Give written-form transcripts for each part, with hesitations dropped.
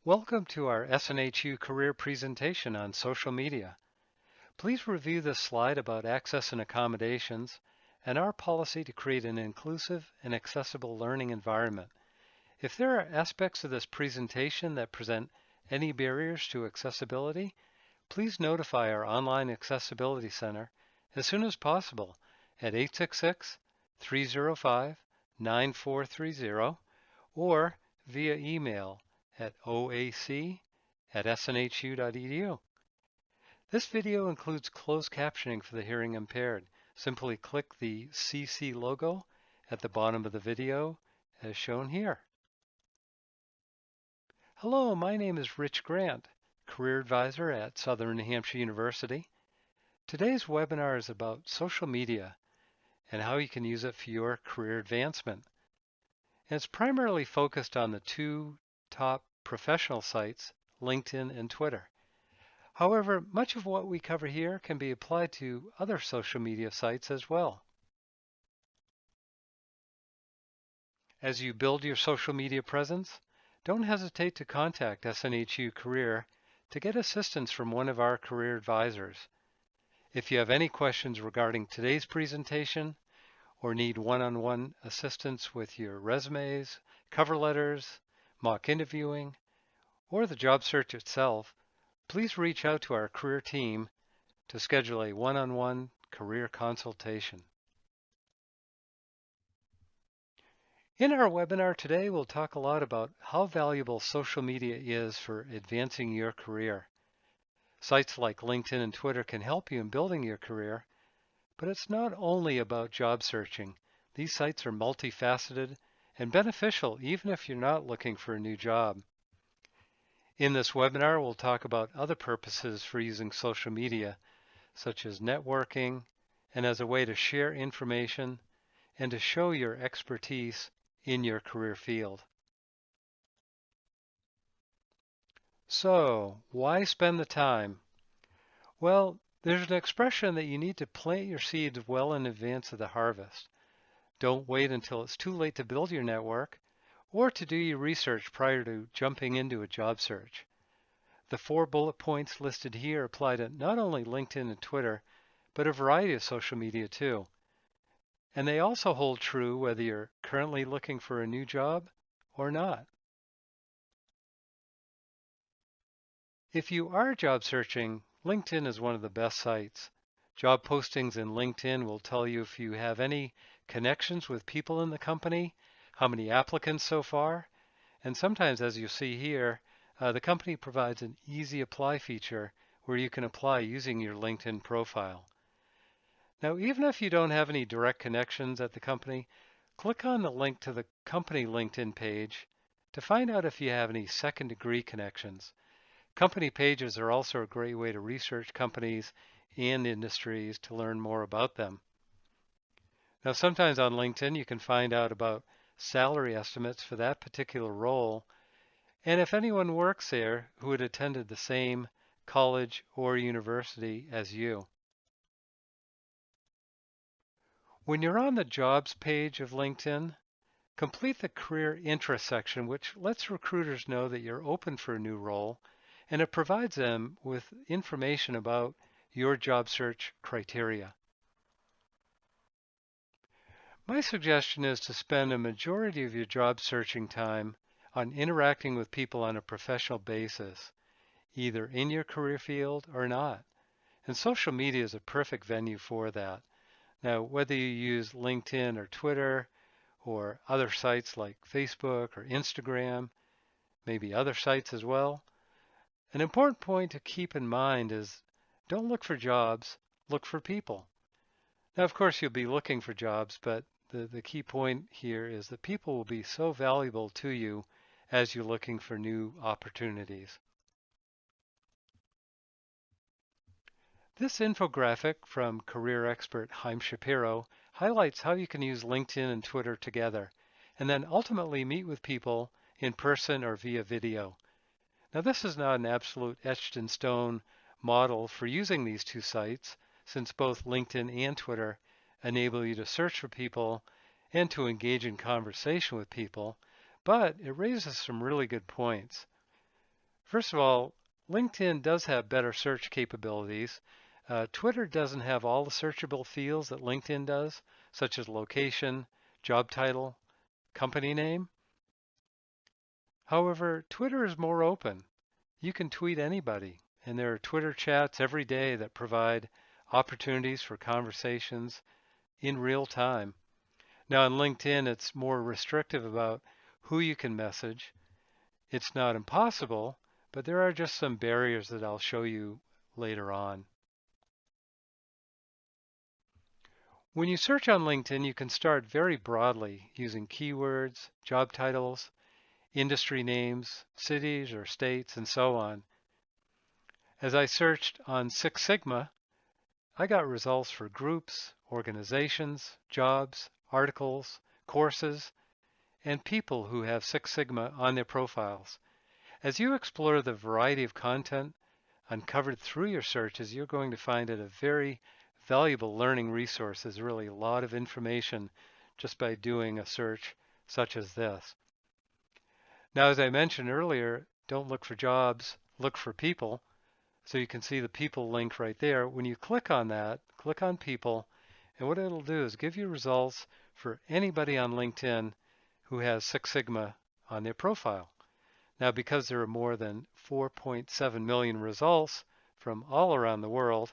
Welcome to our SNHU career presentation on social media. Please review this slide about access and accommodations and our policy to create an inclusive and accessible learning environment. If there are aspects of this presentation that present any barriers to accessibility, please notify our Online Accessibility Center as soon as possible at 866-305-9430 or via email at oac@snhu.edu. This video includes closed captioning for the hearing impaired. Simply click the CC logo at the bottom of the video as shown here. Hello, my name is Rich Grant, Career Advisor at Southern New Hampshire University. Today's webinar is about social media and how you can use it for your career advancement. And it's primarily focused on the two top professional sites, LinkedIn and Twitter. However, much of what we cover here can be applied to other social media sites as well. As you build your social media presence, don't hesitate to contact SNHU Career to get assistance from one of our career advisors. If you have any questions regarding today's presentation or need one-on-one assistance with your resumes, cover letters, mock interviewing, or the job search itself, please reach out to our career team to schedule a one-on-one career consultation. In our webinar today, we'll talk a lot about how valuable social media is for advancing your career. Sites like LinkedIn and Twitter can help you in building your career, but it's not only about job searching. These sites are multifaceted and beneficial even if you're not looking for a new job. In this webinar, we'll talk about other purposes for using social media, such as networking and as a way to share information and to show your expertise in your career field. So, why spend the time? Well, there's an expression that you need to plant your seeds well in advance of the harvest. Don't wait until it's too late to build your network or to do your research prior to jumping into a job search. The 4 bullet points listed here apply to not only LinkedIn and Twitter, but a variety of social media too. And they also hold true whether you're currently looking for a new job or not. If you are job searching, LinkedIn is one of the best sites. Job postings in LinkedIn will tell you if you have any connections with people in the company, how many applicants so far, and sometimes, as you see here, the company provides an easy apply feature where you can apply using your LinkedIn profile. Now, even if you don't have any direct connections at the company, click on the link to the company LinkedIn page to find out if you have any second-degree connections. Company pages are also a great way to research companies and industries to learn more about them. Now, sometimes on LinkedIn, you can find out about salary estimates for that particular role, and if anyone works there who had attended the same college or university as you. When you're on the jobs page of LinkedIn, complete the career interest section, which lets recruiters know that you're open for a new role, and it provides them with information about your job search criteria. My suggestion is to spend a majority of your job searching time on interacting with people on a professional basis, either in your career field or not. And social media is a perfect venue for that. Now, whether you use LinkedIn or Twitter or other sites like Facebook or Instagram, maybe other sites as well, an important point to keep in mind is don't look for jobs, look for people. Now, of course, you'll be looking for jobs, but the key point here is that people will be so valuable to you as you're looking for new opportunities. This infographic from career expert Chaim Shapiro highlights how you can use LinkedIn and Twitter together, and then ultimately meet with people in person or via video. Now, this is not an absolute etched in stone model for using these two sites, since both LinkedIn and Twitter enable you to search for people and to engage in conversation with people, but it raises some really good points. First of all, LinkedIn does have better search capabilities. Twitter doesn't have all the searchable fields that LinkedIn does, such as location, job title, company name. However, Twitter is more open. You can tweet anybody, and there are Twitter chats every day that provide opportunities for conversations in real time. Now, on LinkedIn, it's more restrictive about who you can message. It's not impossible, but there are just some barriers that I'll show you later on. When you search on LinkedIn, you can start very broadly using keywords, job titles, industry names, cities or states, and so on. As I searched on Six Sigma, I got results for groups, organizations, jobs, articles, courses, and people who have Six Sigma on their profiles. As you explore the variety of content uncovered through your searches, you're going to find it a very valuable learning resource. There's really a lot of information just by doing a search such as this. Now, as I mentioned earlier, don't look for jobs, look for people. So you can see the people link right there. When you click on that, click on people, and what it'll do is give you results for anybody on LinkedIn who has Six Sigma on their profile. Now, because there are more than 4.7 million results from all around the world,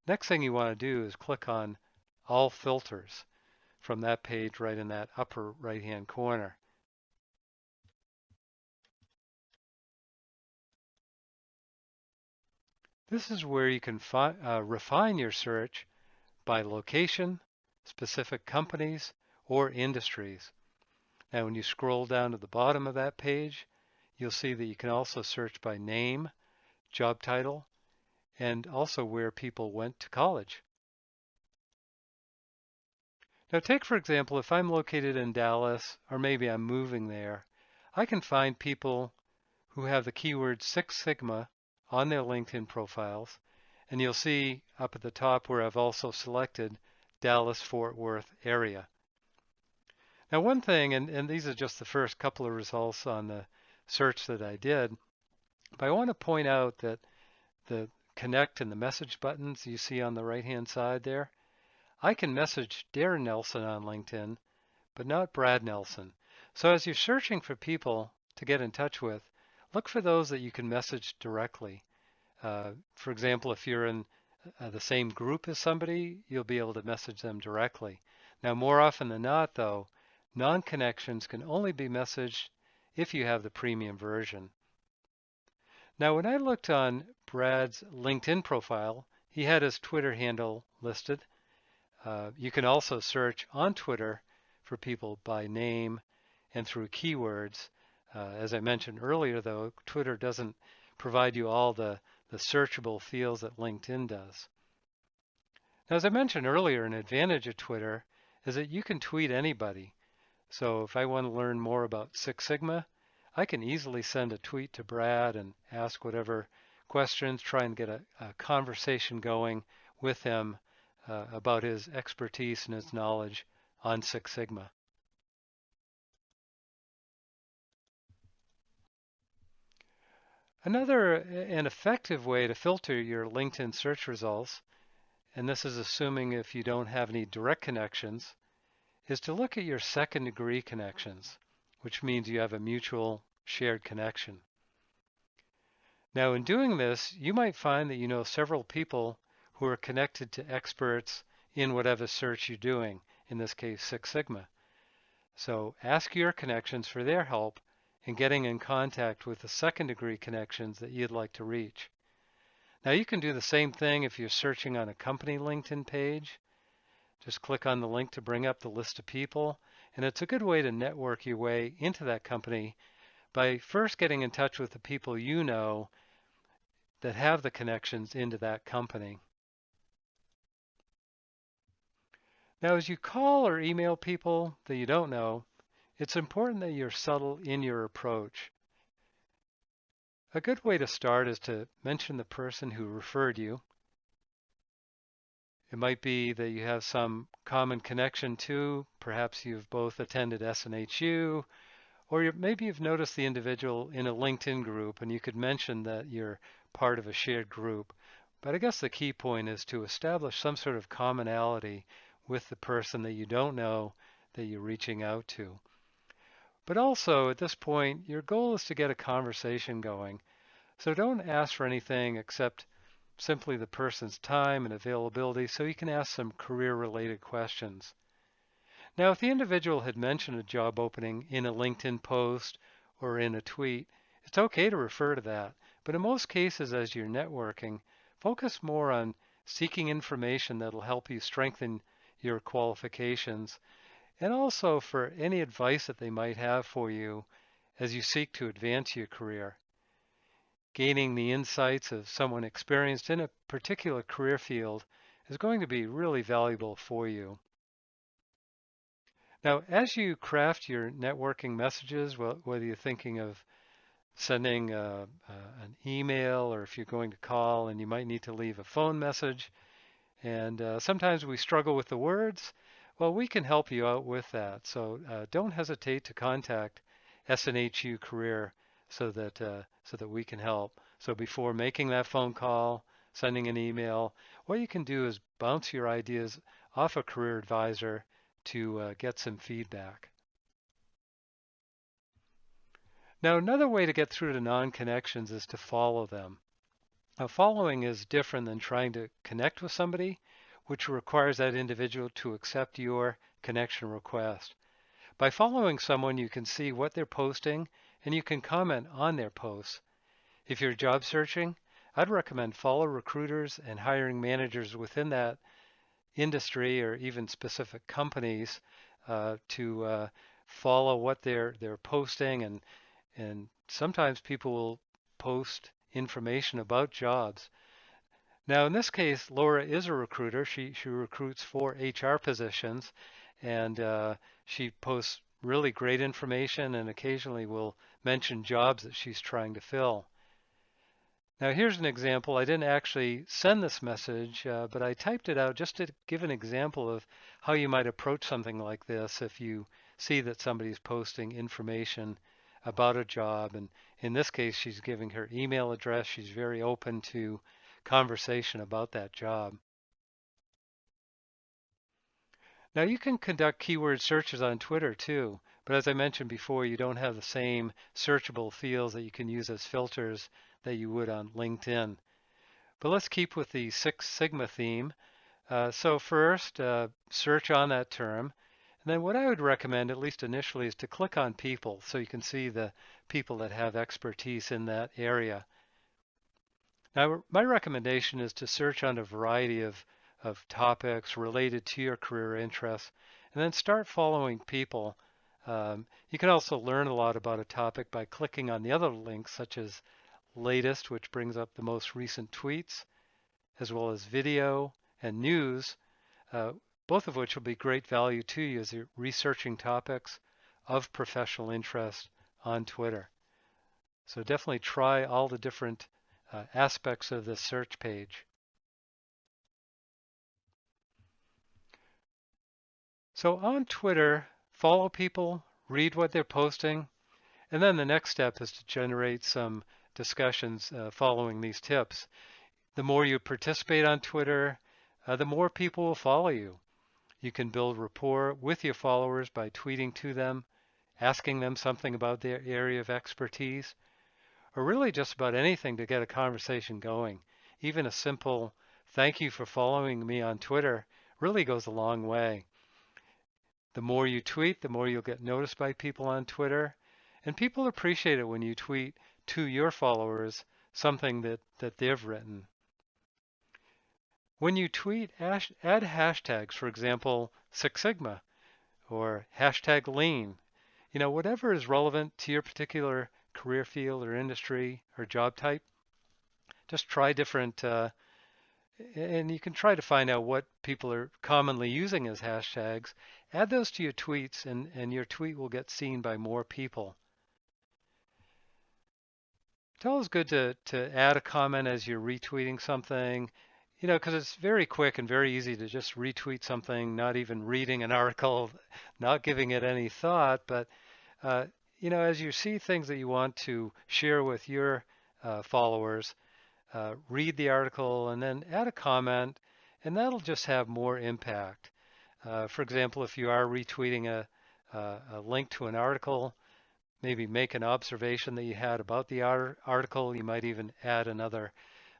next thing you want to do is click on All Filters from that page right in that upper right-hand corner. This is where you can refine your search by location, specific companies, or industries. Now, when you scroll down to the bottom of that page, you'll see that you can also search by name, job title, and also where people went to college. Now, take for example, if I'm located in Dallas, or maybe I'm moving there, I can find people who have the keyword Six Sigma on their LinkedIn profiles, and you'll see up at the top where I've also selected Dallas-Fort Worth area. Now, one thing, and these are just the first couple of results on the search that I did, but I want to point out that the connect and the message buttons you see on the right-hand side there, I can message Darren Nelson on LinkedIn, but not Brad Nelson. So as you're searching for people to get in touch with, look for those that you can message directly. For example, if you're in the same group as somebody, you'll be able to message them directly. Now, more often than not, though, non-connections can only be messaged if you have the premium version. Now, when I looked on Brad's LinkedIn profile, he had his Twitter handle listed. You can also search on Twitter for people by name and through keywords. As I mentioned earlier, though, Twitter doesn't provide you all the searchable fields that LinkedIn does. Now, as I mentioned earlier, an advantage of Twitter is that you can tweet anybody. So if I want to learn more about Six Sigma, I can easily send a tweet to Brad and ask whatever questions, try and get a conversation going with him about his expertise and his knowledge on Six Sigma. Another and effective way to filter your LinkedIn search results, and this is assuming if you don't have any direct connections, is to look at your second degree connections, which means you have a mutual shared connection. Now, in doing this, you might find that you know several people who are connected to experts in whatever search you're doing, in this case, Six Sigma. So ask your connections for their help in getting in contact with the second degree connections that you'd like to reach. Now, you can do the same thing if you're searching on a company LinkedIn page. Just click on the link to bring up the list of people, and it's a good way to network your way into that company by first getting in touch with the people you know that have the connections into that company. Now, as you call or email people that you don't know, it's important that you're subtle in your approach. A good way to start is to mention the person who referred you. It might be that you have some common connection to, perhaps you've both attended SNHU, Or maybe you've noticed the individual in a LinkedIn group and you could mention that you're part of a shared group. But I guess the key point is to establish some sort of commonality with the person that you don't know that you're reaching out to. But also at this point, your goal is to get a conversation going. So don't ask for anything except simply the person's time and availability so you can ask some career related questions. Now, if the individual had mentioned a job opening in a LinkedIn post or in a tweet, it's okay to refer to that. But in most cases, as you're networking, focus more on seeking information that'll help you strengthen your qualifications and also for any advice that they might have for you as you seek to advance your career. Gaining the insights of someone experienced in a particular career field is going to be really valuable for you. Now, as you craft your networking messages, whether you're thinking of sending an email or if you're going to call and you might need to leave a phone message, and sometimes we struggle with the words, well, we can help you out with that. So don't hesitate to contact SNHU Career so that we can help. So before making that phone call, sending an email, what you can do is bounce your ideas off a career advisor to get some feedback. Now, another way to get through to non-connections is to follow them. Now, following is different than trying to connect with somebody, which requires that individual to accept your connection request. By following someone, you can see what they're posting and you can comment on their posts. If you're job searching, I'd recommend follow recruiters and hiring managers within that industry or even specific companies to follow what they're posting, and sometimes people will post information about jobs. Now, in this case, Laura is a recruiter. She recruits for HR positions, and she posts really great information and occasionally will mention jobs that she's trying to fill. Now here's an example. I didn't actually send this message, but I typed it out just to give an example of how you might approach something like this if you see that somebody's posting information about a job. And in this case, she's giving her email address. She's very open to conversation about that job. Now you can conduct keyword searches on Twitter too, but as I mentioned before, you don't have the same searchable fields that you can use as filters that you would on LinkedIn. But let's keep with the Six Sigma theme. So first, search on that term. And then what I would recommend, at least initially, is to click on people so you can see the people that have expertise in that area. Now, my recommendation is to search on a variety of topics related to your career interests, and then start following people. You can also learn a lot about a topic by clicking on the other links, such as latest, which brings up the most recent tweets, as well as video and news, both of which will be great value to you as you're researching topics of professional interest on Twitter. So definitely try all the different aspects of this search page. So on Twitter, follow people, read what they're posting, and then the next step is to generate some discussions following these tips. The more you participate on Twitter, the more people will follow you. You can build rapport with your followers by tweeting to them, asking them something about their area of expertise, or really just about anything to get a conversation going. Even a simple thank you for following me on Twitter really goes a long way. The more you tweet, the more you'll get noticed by people on Twitter, and people appreciate it when you tweet to your followers something that they've written. When you tweet, add hashtags, for example, Six Sigma or hashtag lean. Whatever is relevant to your particular career field or industry or job type, just try different, and you can try to find out what people are commonly using as hashtags. Add those to your tweets, and your tweet will get seen by more people. It's always good to add a comment as you're retweeting something, because it's very quick and very easy to just retweet something, not even reading an article, not giving it any thought. But as you see things that you want to share with your followers, read the article and then add a comment, and that'll just have more impact. For example, if you are retweeting a link to an article, maybe make an observation that you had about the article. You might even add another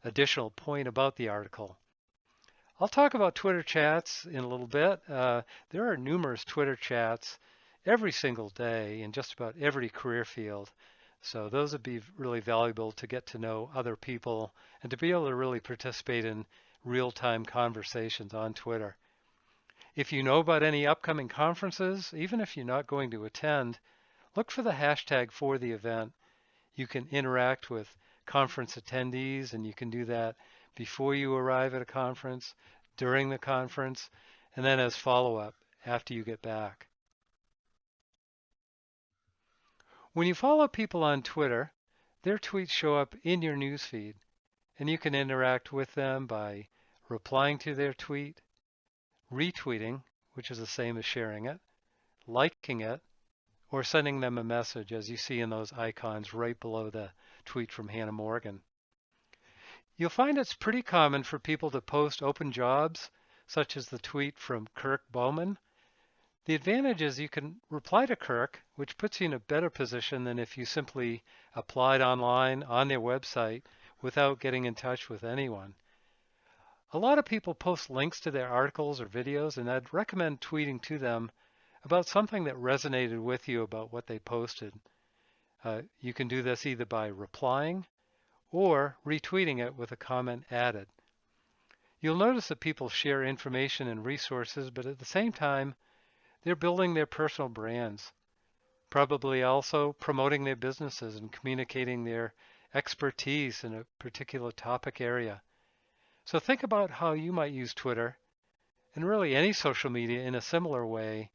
additional point about the article. I'll talk about Twitter chats in a little bit. There are numerous Twitter chats every single day in just about every career field. So those would be really valuable to get to know other people and to be able to really participate in real-time conversations on Twitter. If you know about any upcoming conferences, even if you're not going to attend, look for the hashtag for the event. You can interact with conference attendees, and you can do that before you arrive at a conference, during the conference, and then as follow-up after you get back. When you follow people on Twitter, their tweets show up in your newsfeed, and you can interact with them by replying to their tweet, retweeting, which is the same as sharing it, liking it, or sending them a message, as you see in those icons right below the tweet from Hannah Morgan. You'll find it's pretty common for people to post open jobs, such as the tweet from Kirk Bowman. The advantage is you can reply to Kirk, which puts you in a better position than if you simply applied online on their website without getting in touch with anyone. A lot of people post links to their articles or videos, and I'd recommend tweeting to them about something that resonated with you about what they posted. You can do this either by replying or retweeting it with a comment added. You'll notice that people share information and resources, but at the same time, they're building their personal brands, probably also promoting their businesses and communicating their expertise in a particular topic area. So think about how you might use Twitter and really any social media in a similar way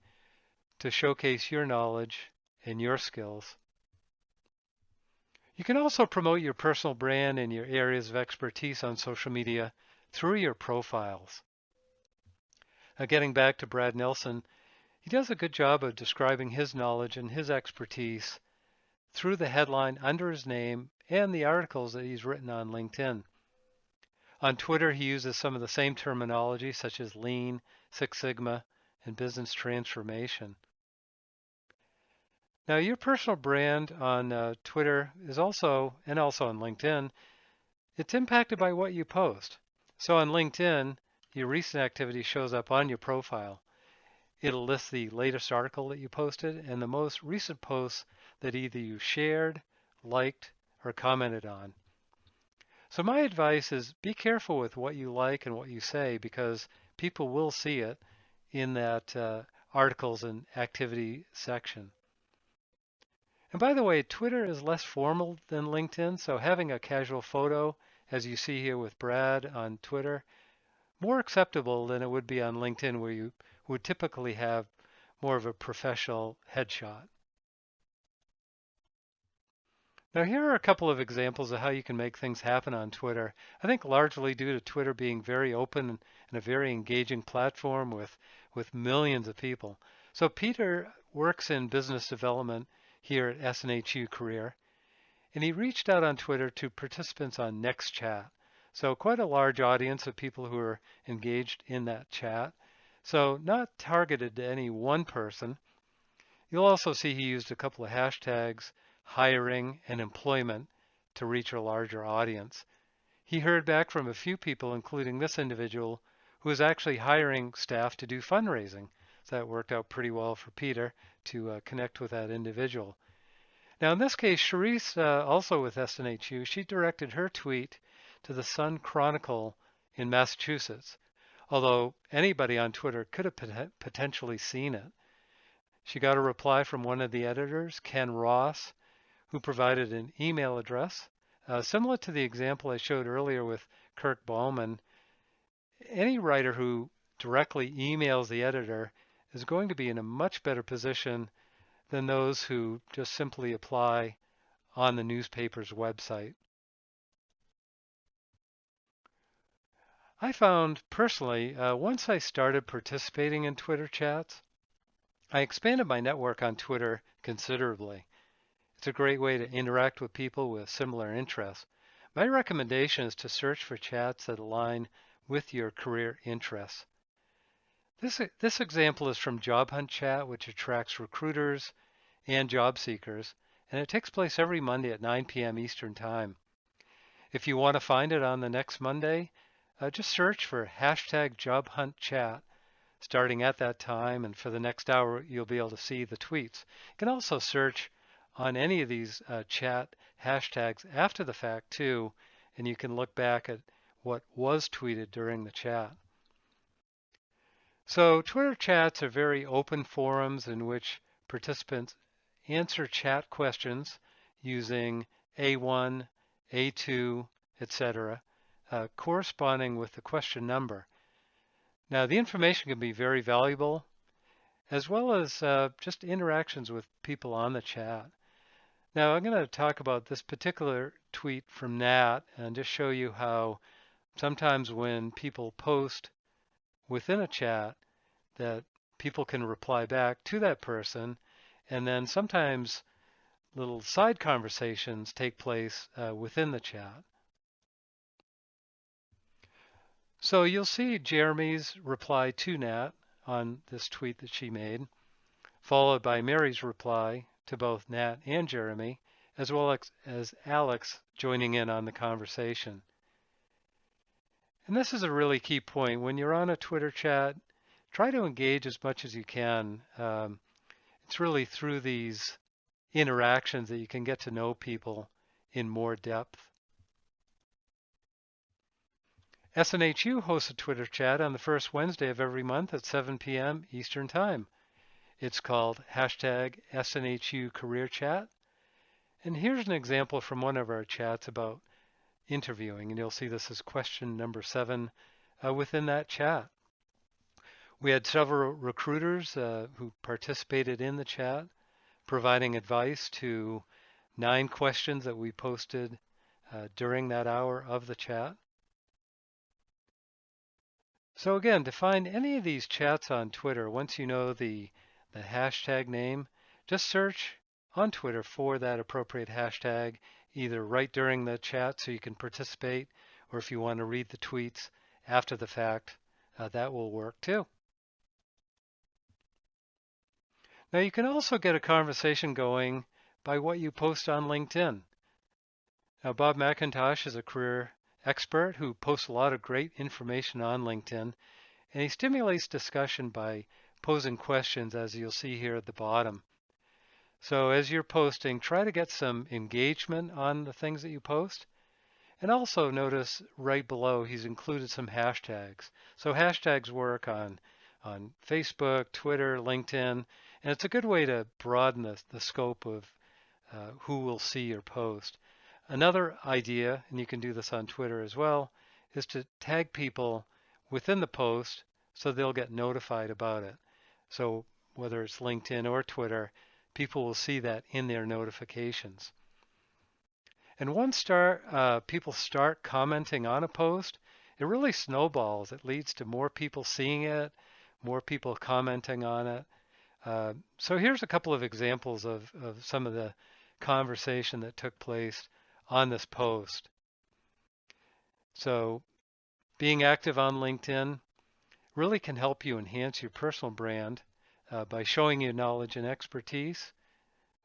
to showcase your knowledge and your skills. You can also promote your personal brand and your areas of expertise on social media through your profiles. Getting back to Brad Nelson, he does a good job of describing his knowledge and his expertise through the headline under his name and the articles that he's written on LinkedIn. On Twitter, he uses some of the same terminology such as Lean, Six Sigma, and business transformation. Now, your personal brand on Twitter is also on LinkedIn, it's impacted by what you post. So on LinkedIn, your recent activity shows up on your profile. It'll list the latest article that you posted and the most recent posts that either you shared, liked, or commented on. So my advice is be careful with what you like and what you say, because people will see it in that articles and activity section. And by the way, Twitter is less formal than LinkedIn, so having a casual photo, as you see here with Brad on Twitter, more acceptable than it would be on LinkedIn, where you would typically have more of a professional headshot. Now, here are a couple of examples of how you can make things happen on Twitter. I think largely due to Twitter being very open and a very engaging platform with millions of people. So Peter works in business development here at SNHU Career, and he reached out on Twitter to participants on Next Chat. So quite a large audience of people who are engaged in that chat. So not targeted to any one person. You'll also see he used a couple of hashtags, hiring and employment, to reach a larger audience. He heard back from a few people, including this individual, who was actually hiring staff to do fundraising. So that worked out pretty well for Peter to connect with that individual. Now in this case, Charisse, also with SNHU, she directed her tweet to the Sun Chronicle in Massachusetts, although anybody on Twitter could have potentially seen it. She got a reply from one of the editors, Ken Ross, who provided an email address. Similar to the example I showed earlier with Kirk Bauman, any writer who directly emails the editor is going to be in a much better position than those who just simply apply on the newspaper's website. I found personally, once I started participating in Twitter chats, I expanded my network on Twitter considerably. It's a great way to interact with people with similar interests. My recommendation is to search for chats that align with your career interests. This example is from Job Hunt Chat, which attracts recruiters and job seekers, and it takes place every Monday at 9 p.m. Eastern Time. If you want to find it on the next Monday, just search for hashtag Job Hunt Chat starting at that time, and for the next hour, you'll be able to see the tweets. You can also search on any of these chat hashtags after the fact too, and you can look back at what was tweeted during the chat. So Twitter chats are very open forums in which participants answer chat questions using A1, A2, etc., corresponding with the question number. Now, the information can be very valuable, as well as just interactions with people on the chat. Now, I'm going to talk about this particular tweet from Nat and just show you how sometimes when people post within a chat that people can reply back to that person, and then sometimes little side conversations take place within the chat. So you'll see Jeremy's reply to Nat on this tweet that she made, followed by Mary's reply to both Nat and Jeremy, as well as Alex joining in on the conversation. And this is a really key point. When you're on a Twitter chat, try to engage as much as you can. It's really through these interactions that you can get to know people in more depth. SNHU hosts a Twitter chat on the first Wednesday of every month at 7 p.m. Eastern Time. It's called hashtag SNHU Career Chat. And here's an example from one of our chats about interviewing, and you'll see this is question number 7 within that chat. We had several recruiters who participated in the chat, providing advice to 9 questions that we posted during that hour of the chat. So again, to find any of these chats on Twitter, once you know the hashtag name, just search on Twitter for that appropriate hashtag, either right during the chat so you can participate, or if you want to read the tweets after the fact, that will work too. Now you can also get a conversation going by what you post on LinkedIn. Now Bob McIntosh is a career expert who posts a lot of great information on LinkedIn, and he stimulates discussion by posing questions, as you'll see here at the bottom. So as you're posting, try to get some engagement on the things that you post. And also notice right below he's included some hashtags. So hashtags work on Facebook, Twitter, LinkedIn, and it's a good way to broaden the scope of who will see your post. Another idea, and you can do this on Twitter as well, is to tag people within the post so they'll get notified about it. So whether it's LinkedIn or Twitter, people will see that in their notifications. And once people start commenting on a post, it really snowballs. It leads to more people seeing it, more people commenting on it. So here's a couple of examples of some of the conversation that took place on this post. So being active on LinkedIn really can help you enhance your personal brand by showing your knowledge and expertise,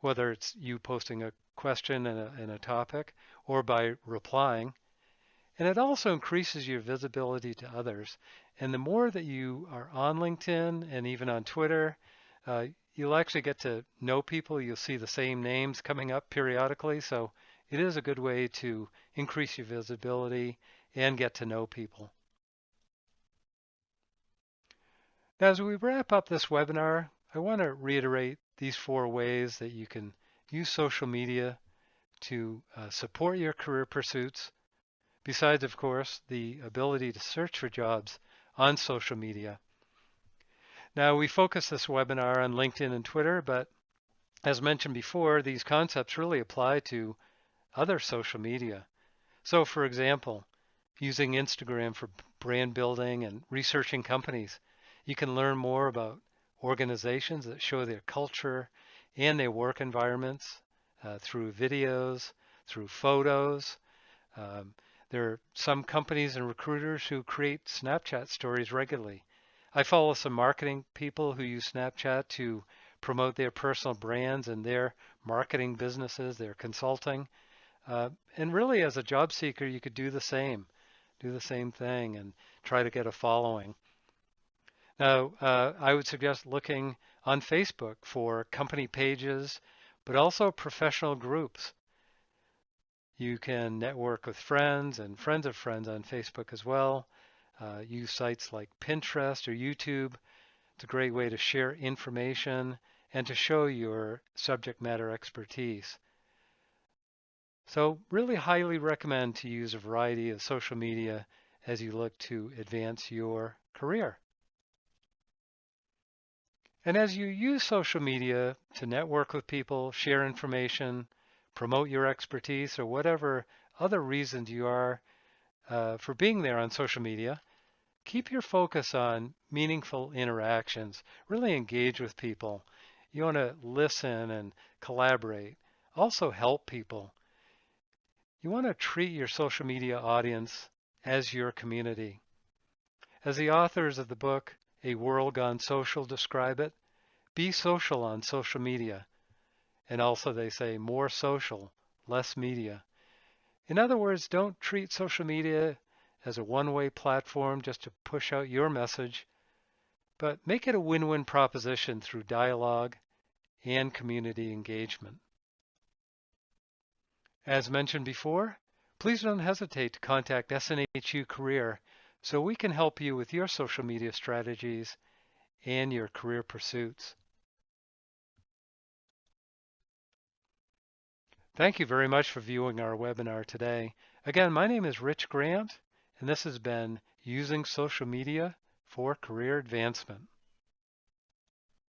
whether it's you posting a question and a topic or by replying. And it also increases your visibility to others. And the more that you are on LinkedIn and even on Twitter, you'll actually get to know people. You'll see the same names coming up periodically. So it is a good way to increase your visibility and get to know people. Now, as we wrap up this webinar, I want to reiterate these 4 ways that you can use social media to support your career pursuits, besides, of course, the ability to search for jobs on social media. Now, we focus this webinar on LinkedIn and Twitter, but as mentioned before, these concepts really apply to other social media. So, for example, using Instagram for brand building and researching companies, you can learn more about organizations that show their culture and their work environments, through videos, through photos. Um, there are some companies and recruiters who create Snapchat stories regularly. I follow some marketing people who use Snapchat to promote their personal brands and their marketing businesses, their consulting. And really, as a job seeker, you could do the same thing and try to get a following. Now, I would suggest looking on Facebook for company pages, but also professional groups. You can network with friends and friends of friends on Facebook as well. Use sites like Pinterest or YouTube. It's a great way to share information and to show your subject matter expertise. So really highly recommend to use a variety of social media as you look to advance your career. And as you use social media to network with people, share information, promote your expertise, or whatever other reasons you are for being there on social media, keep your focus on meaningful interactions. Really engage with people. You want to listen and collaborate. Also help people. You want to treat your social media audience as your community. As the authors of the book, A World Gone Social, describe it, be social on social media. And also they say more social, less media. In other words, don't treat social media as a one-way platform just to push out your message, but make it a win-win proposition through dialogue and community engagement. As mentioned before, please don't hesitate to contact SNHU Career so we can help you with your social media strategies and your career pursuits. Thank you very much for viewing our webinar today. Again, my name is Rich Grant, and this has been Using Social Media for Career Advancement.